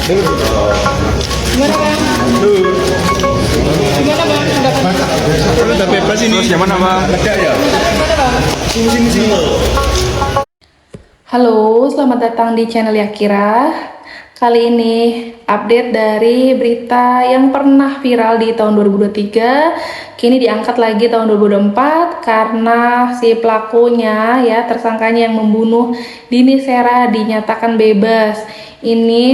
Gimana bang? Gimana bang? Udah bebas ini. Terus yang mana bang? Ada ya? Sini. Halo, selamat datang di channel Yakira. Kali ini update dari berita yang pernah viral di tahun 2023, kini diangkat lagi tahun 2024 karena si pelakunya ya, tersangkanya yang membunuh Dini Sera dinyatakan bebas. Ini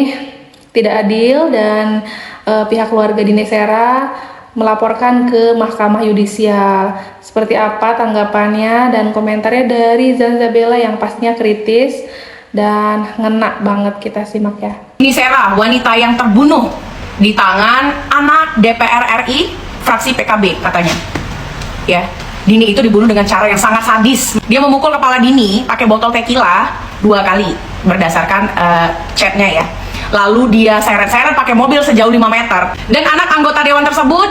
tidak adil dan pihak keluarga Dini Sera melaporkan ke Mahkamah Yudisial. Seperti apa tanggapannya dan komentarnya dari Zanzabella yang pastinya kritis dan ngena banget, kita simak ya. Dini Sera, wanita yang terbunuh di tangan anak DPR RI fraksi PKB katanya. Ya, Dini itu dibunuh dengan cara yang sangat sadis. Dia memukul kepala Dini pakai botol tequila 2 kali berdasarkan chatnya ya. Lalu dia seret-seret pakai mobil sejauh 5 meter. Dan anak anggota dewan tersebut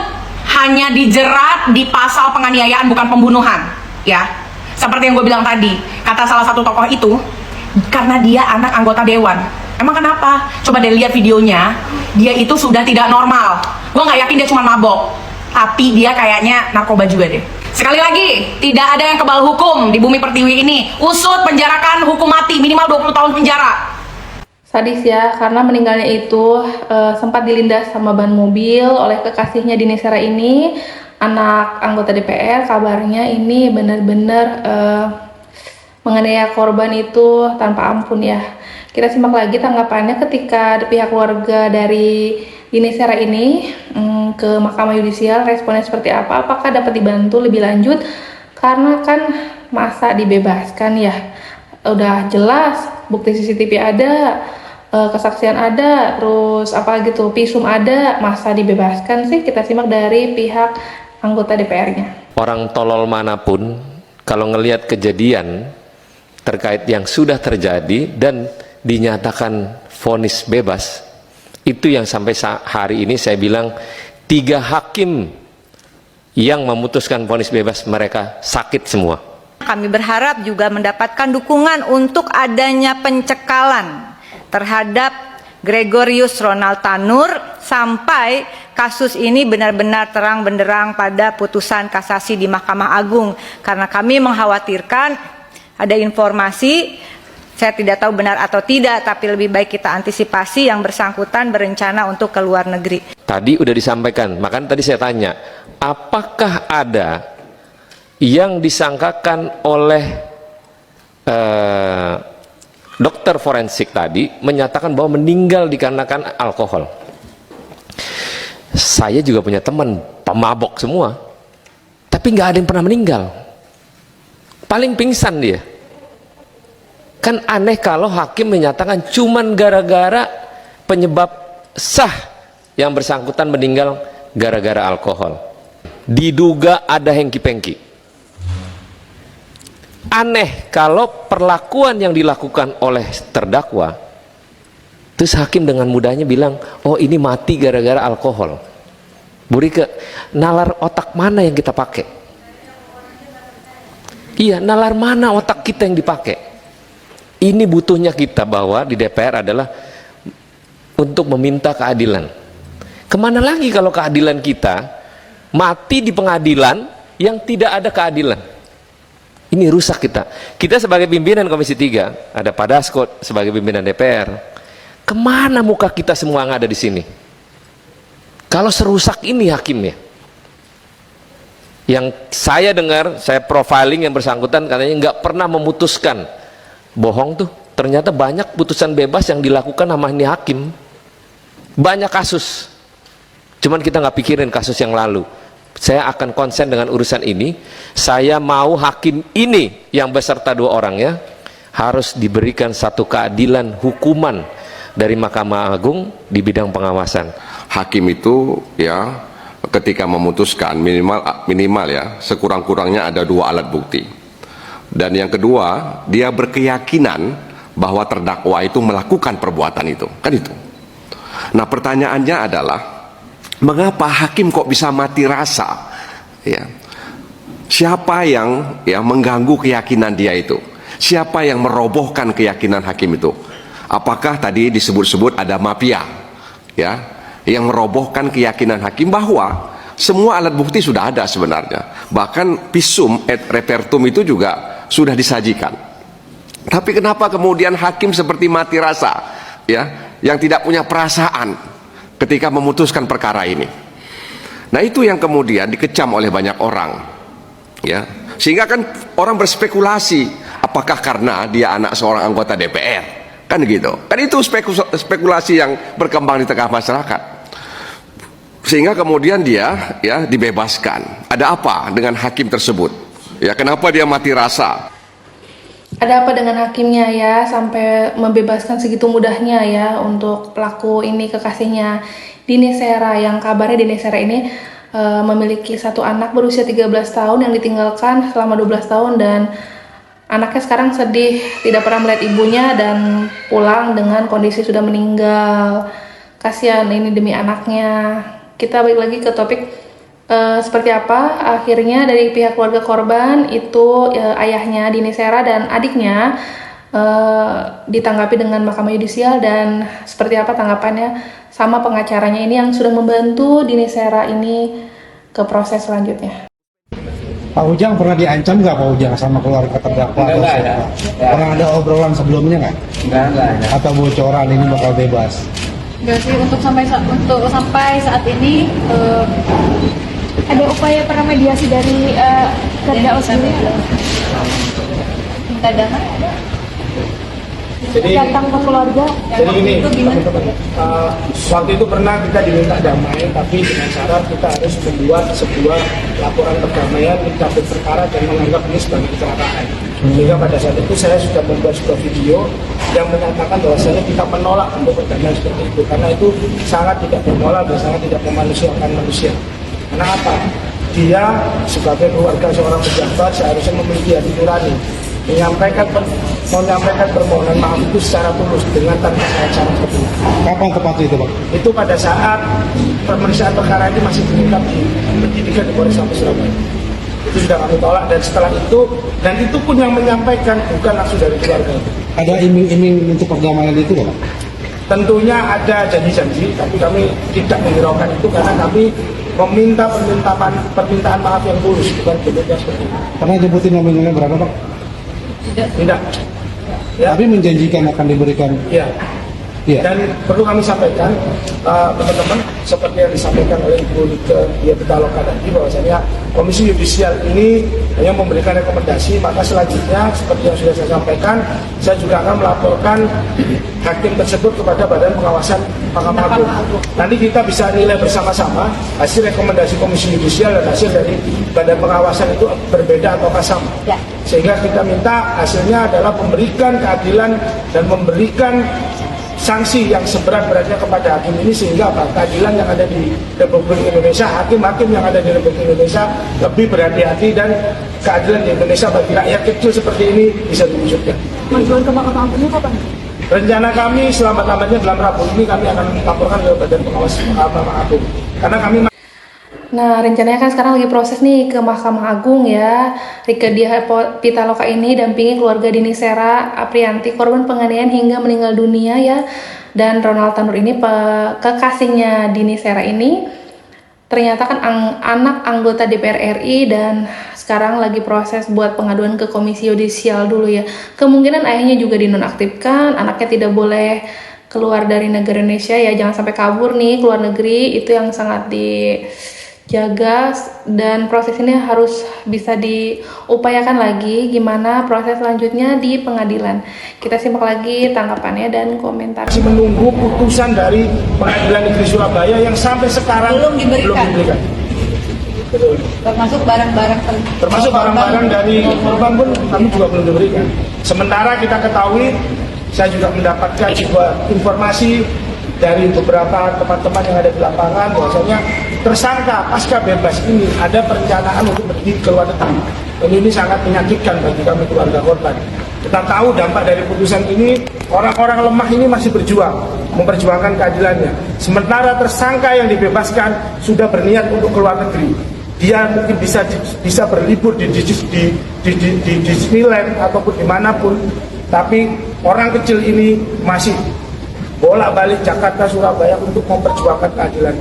hanya dijerat di pasal penganiayaan bukan pembunuhan. Ya, seperti yang gue bilang tadi, kata salah satu tokoh itu, karena dia anak anggota dewan. Emang kenapa? Coba deh lihat videonya. Dia itu sudah tidak normal. Gue nggak yakin dia cuma mabok, tapi dia kayaknya narkoba juga deh. Sekali lagi, tidak ada yang kebal hukum di bumi pertiwi ini. Usut, penjarakan, hukum mati, minimal 20 tahun penjara. Sadis ya, karena meninggalnya itu sempat dilindas sama ban mobil oleh kekasihnya Dini Sera ini, anak anggota DPR. Kabarnya ini benar-benar menganiaya korban itu tanpa ampun ya. Kita simak lagi tanggapannya ketika pihak keluarga dari Dini Sera ini ke Mahkamah Yudisial. Responnya seperti apa? Apakah dapat dibantu lebih lanjut? Karena kan masa dibebaskan ya, udah jelas bukti CCTV ada, kesaksian ada, terus apalagi tuh visum ada, masa dibebaskan sih? Kita simak dari pihak anggota DPR-nya. Orang tolol manapun kalau ngelihat kejadian terkait yang sudah terjadi dan dinyatakan vonis bebas, itu yang sampai hari ini saya bilang 3 hakim yang memutuskan vonis bebas mereka sakit semua. Kami berharap juga mendapatkan dukungan untuk adanya pencekalan terhadap Gregorius Ronald Tanur sampai kasus ini benar-benar terang benderang pada putusan kasasi di Mahkamah Agung, karena kami mengkhawatirkan ada informasi, saya tidak tahu benar atau tidak, tapi lebih baik kita antisipasi yang bersangkutan berencana untuk ke luar negeri. Tadi udah disampaikan, makanya tadi saya tanya, apakah ada yang disangkakan oleh dokter forensik tadi menyatakan bahwa meninggal dikarenakan alkohol? Saya juga punya teman pemabok semua, tapi nggak ada yang pernah meninggal. Paling pingsan dia. Kan aneh kalau hakim menyatakan cuman gara-gara penyebab sah yang bersangkutan meninggal gara-gara alkohol. Diduga ada hengki-pengki. Aneh kalau perlakuan yang dilakukan oleh terdakwa, terus hakim dengan mudahnya bilang, oh ini mati gara-gara alkohol. Burike, nalar otak mana yang kita pakai? Iya, nalar mana otak kita yang dipakai? Ini butuhnya kita bahwa di DPR adalah untuk meminta keadilan. Kemana lagi kalau keadilan kita mati di pengadilan yang tidak ada keadilan? Ini rusak kita. Kita sebagai pimpinan Komisi 3, ada Pak Dasko sebagai pimpinan DPR. Kemana muka kita semua yang ada di sini? Kalau serusak ini hakimnya. Yang saya dengar, saya profiling yang bersangkutan katanya nggak pernah memutuskan. Bohong tuh, ternyata banyak putusan bebas yang dilakukan sama ini hakim. Banyak kasus, cuman kita nggak pikirin kasus yang lalu. Saya akan konsen dengan urusan ini. Saya mau hakim ini yang beserta 2 orangnya harus diberikan satu keadilan hukuman dari Mahkamah Agung di bidang pengawasan. Hakim itu ya ketika memutuskan minimal ya sekurang-kurangnya ada 2 alat bukti, dan yang kedua dia berkeyakinan bahwa terdakwa itu melakukan perbuatan itu, kan itu. Nah pertanyaannya adalah mengapa hakim kok bisa mati rasa ya? Siapa yang ya mengganggu keyakinan dia itu? Siapa yang merobohkan keyakinan hakim itu? Apakah tadi disebut-sebut ada mafia? ya, yang merobohkan keyakinan hakim bahwa semua alat bukti sudah ada sebenarnya. Bahkan visum et repertum itu juga sudah disajikan. Tapi kenapa kemudian hakim seperti mati rasa, ya, yang tidak punya perasaan ketika memutuskan perkara ini? Nah, itu yang kemudian dikecam oleh banyak orang, ya. Sehingga kan orang berspekulasi, apakah karena dia anak seorang anggota DPR, kan gitu. Kan itu spekulasi yang berkembang di tengah masyarakat. Sehingga kemudian dia, ya, dibebaskan. Ada apa dengan hakim tersebut? Ya, kenapa dia mati rasa? Ada apa dengan hakimnya ya sampai membebaskan segitu mudahnya ya untuk pelaku ini, kekasihnya Dini Sera, yang kabarnya Dini Sera ini memiliki satu anak berusia 13 tahun yang ditinggalkan selama 12 tahun, dan anaknya sekarang sedih tidak pernah melihat ibunya dan pulang dengan kondisi sudah meninggal. Kasihan ini demi anaknya. Kita balik lagi ke topik, seperti apa akhirnya dari pihak keluarga korban itu, ayahnya Dini Sera dan adiknya ditanggapi dengan Mahkamah Yudisial, dan seperti apa tanggapannya sama pengacaranya ini yang sudah membantu Dini Sera ini ke proses selanjutnya. Pak Ujang pernah diancam nggak Pak Ujang sama keluarga terdakwa? Enggak ada. Pernah ada obrolan sebelumnya nggak? Enggak ada. Atau bocoran ini bakal bebas? Enggak sih, untuk sampai saat ini ada upaya mediasi dari terdakwa sendiri. Minta damai ada. Jadi Datang ke keluarga. Jadi gini, itu gimana? teman-teman, waktu itu pernah kita diminta damai, tapi dengan syarat kita harus membuat sebuah laporan perdamaian, mencabut perkara dan menganggap ini sebagai kecelakaan. Sehingga pada saat itu saya sudah membuat sebuah video yang menyatakan bahwasanya kita menolak untuk perdamaian seperti itu, karena itu sangat tidak bermoral dan sangat tidak memanusiakan manusia. Karena apa? Dia sebagai keluarga seorang pejabat seharusnya memiliki hati nurani, menyampaikan permohonan maaf itu secara tulus dengan tanpa syarat seperti itu. Kapan tepatnya itu Pak? Itu pada saat pemeriksaan perkara ini masih diungkap di penyidikan di Polres Sampai Surabaya. Itu sudah kami tolak, dan setelah itu, dan itu pun yang menyampaikan bukan langsung dari keluarga. Ada iming-iming untuk perdamaian itu Pak? Tentunya ada janji-janji, tapi kami tidak menghiraukan itu karena kami meminta permintaan maaf yang tulus, bukan bentuknya seperti itu. Pernah nyebutin nominalnya berapa Pak? Tidak. Ya. Tapi menjanjikan akan diberikan. Ya. Iya. Dan perlu kami sampaikan, teman-teman, seperti yang disampaikan oleh Ibu Nike Pitaloka tadi, bahwasanya Komisi Yudisial ini hanya memberikan rekomendasi, maka selanjutnya seperti yang sudah saya sampaikan, saya juga akan melaporkan hakim tersebut kepada Badan Pengawasan Mahkamah Agung. Nanti kita bisa nilai bersama-sama hasil rekomendasi Komisi Yudisial dan hasil dari Badan Pengawasan itu berbeda atau sama. Sehingga kita minta hasilnya adalah memberikan keadilan dan memberikan sanksi yang seberat-beratnya kepada hakim ini, sehingga keadilan yang ada di Republik Indonesia, hakim-hakim yang ada di Republik Indonesia lebih berhati-hati, dan keadilan di Indonesia bagi rakyat kecil seperti ini bisa diwujudkan. Majuan ke Mahkamah Agung kapan? Rencana kami selamat-lambatnya dalam Rabu ini kami akan melaporkan ke Badan Pengawas Mahkamah Agung, karena kami. Nah, rencananya kan sekarang lagi proses nih ke Mahkamah Agung ya. Nike Pitaloka ini dampingi keluarga Dini Sera Aprianti, korban penganiayaan hingga meninggal dunia ya. Dan Ronald Tanur ini kekasihnya Dini Sera ini ternyata kan anak anggota DPR RI, dan sekarang lagi proses buat pengaduan ke Komisi Yudisial dulu ya. Kemungkinan ayahnya juga dinonaktifkan, anaknya tidak boleh keluar dari negara Indonesia ya, jangan sampai kabur nih keluar negeri, itu yang sangat dijaga, dan proses ini harus bisa diupayakan lagi gimana proses selanjutnya di pengadilan. Kita simak lagi tanggapannya dan komentar. Masih menunggu putusan dari Pengadilan Negeri Surabaya yang sampai sekarang Belum diberikan. Termasuk barang-barang Termasuk barang-barang dari korban pun kami juga belum diberikan. Sementara kita ketahui, saya juga mendapatkan sebuah informasi dari beberapa teman-teman yang ada di lapangan bahwasanya tersangka pasca bebas ini ada perencanaan untuk pergi ke luar negeri. Dan ini sangat menyakitkan bagi kami keluarga korban. Kita tahu dampak dari putusan ini, orang-orang lemah ini masih berjuang, memperjuangkan keadilannya. Sementara tersangka yang dibebaskan sudah berniat untuk keluar negeri. Dia mungkin bisa berlibur di Disneyland ataupun dimanapun, tapi orang kecil ini masih bolak-balik Jakarta Surabaya untuk memperjuangkan keadilan.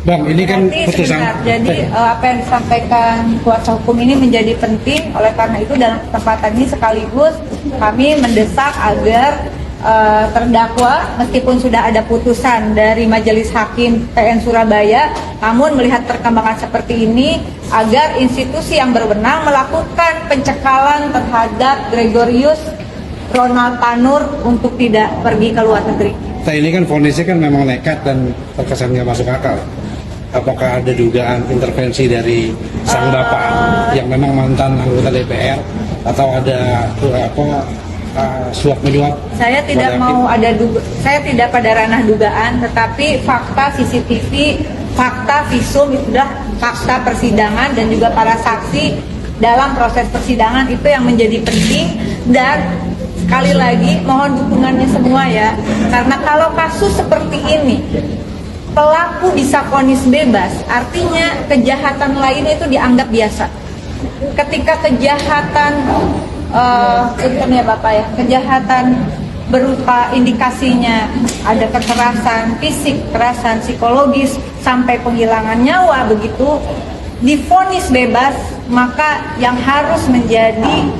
Bang, ini kan Nanti putusan. sebentar. Jadi apa yang disampaikan kuasa hukum ini menjadi penting. Oleh karena itu dalam kesempatan ini sekaligus kami mendesak agar terdakwa meskipun sudah ada putusan dari Majelis Hakim PN Surabaya, namun melihat perkembangan seperti ini agar institusi yang berwenang melakukan pencekalan terhadap Gregorius Ronald Tanur untuk tidak pergi ke luar negeri. Nah, ini kan vonisnya kan memang nekat dan terkesan nggak masuk akal. Apakah ada dugaan intervensi dari sang bapak yang memang mantan anggota DPR atau ada suap menyuap? Saya tidak mau saya tidak pada ranah dugaan, tetapi fakta CCTV, fakta visum itu sudah fakta persidangan dan juga para saksi dalam proses persidangan itu yang menjadi penting. Dan sekali lagi mohon dukungannya semua ya, karena kalau kasus seperti ini pelaku bisa vonis bebas, artinya kejahatan lainnya itu dianggap biasa. Ketika kejahatan ya Bapak ya, kejahatan berupa indikasinya ada kekerasan fisik, kekerasan psikologis sampai penghilangan nyawa begitu, divonis bebas, maka yang harus menjadi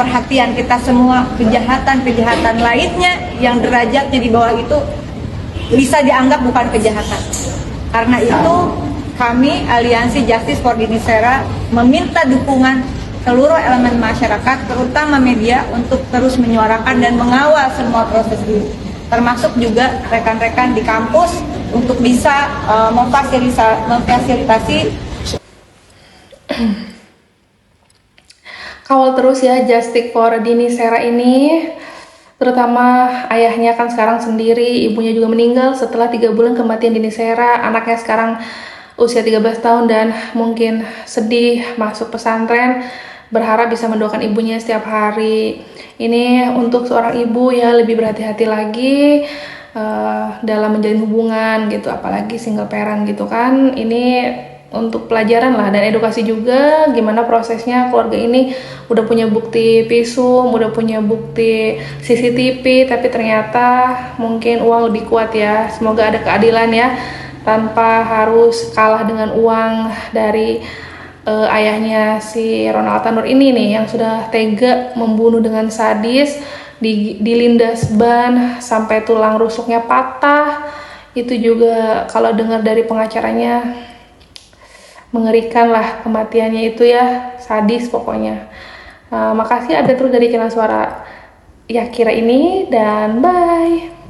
perhatian kita semua, kejahatan-kejahatan lainnya yang derajatnya di bawah itu bisa dianggap bukan kejahatan. Karena itu kami Aliansi Justice for Dinisera meminta dukungan seluruh elemen masyarakat, terutama media, untuk terus menyuarakan dan mengawal semua proses ini, termasuk juga rekan-rekan di kampus untuk bisa memfasilitasi. Kawal terus ya Justice for Dinisera ini, terutama ayahnya kan sekarang sendiri, ibunya juga meninggal setelah 3 bulan kematian Dinisera. Anaknya sekarang usia 13 tahun dan mungkin sedih masuk pesantren, berharap bisa mendoakan ibunya setiap hari. Ini untuk seorang ibu ya, lebih berhati-hati lagi dalam menjalin hubungan gitu, apalagi single parent gitu kan. Ini untuk pelajaran lah dan edukasi juga gimana prosesnya keluarga ini udah punya bukti visum, udah punya bukti CCTV, tapi ternyata mungkin uang lebih kuat ya. Semoga ada keadilan ya, tanpa harus kalah dengan uang dari ayahnya si Ronald Tanur ini nih, yang sudah tega membunuh dengan sadis, dilindas ban sampai tulang rusuknya patah. Itu juga kalau dengar dari pengacaranya mengerikan lah kematiannya itu ya, sadis pokoknya. Makasih ada terus dari channel Suara Yakira ini, dan bye.